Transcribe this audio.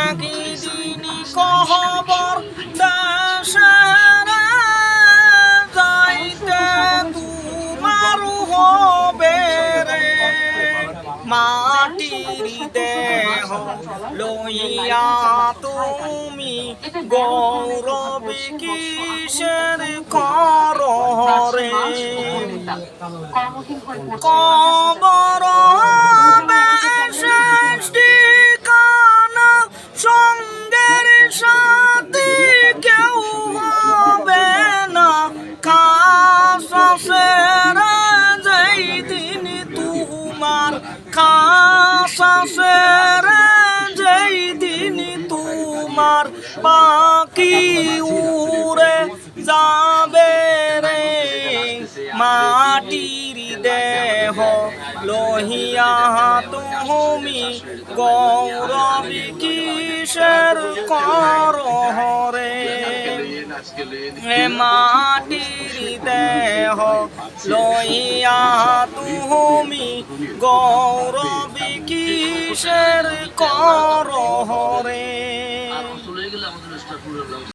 একই দিনই খবর দেশের যাইতে তোমার হবে রে মাটির দেহ লইয়া তুমি গৌরব কিসের কররে কবর হবে শেষ ঠিকানা সঙ্গের সাথে কেউ হবে না খাস আছে যেই দিন তোমার খাস আছে যেই দিন তোমার বাকি উড়ে যাবে রে মাটির দেহ লহিয়া তুমি গৌরব কিসের কররে মাটির দেহ লইয়া তুমি গৌরব কিসের কররে।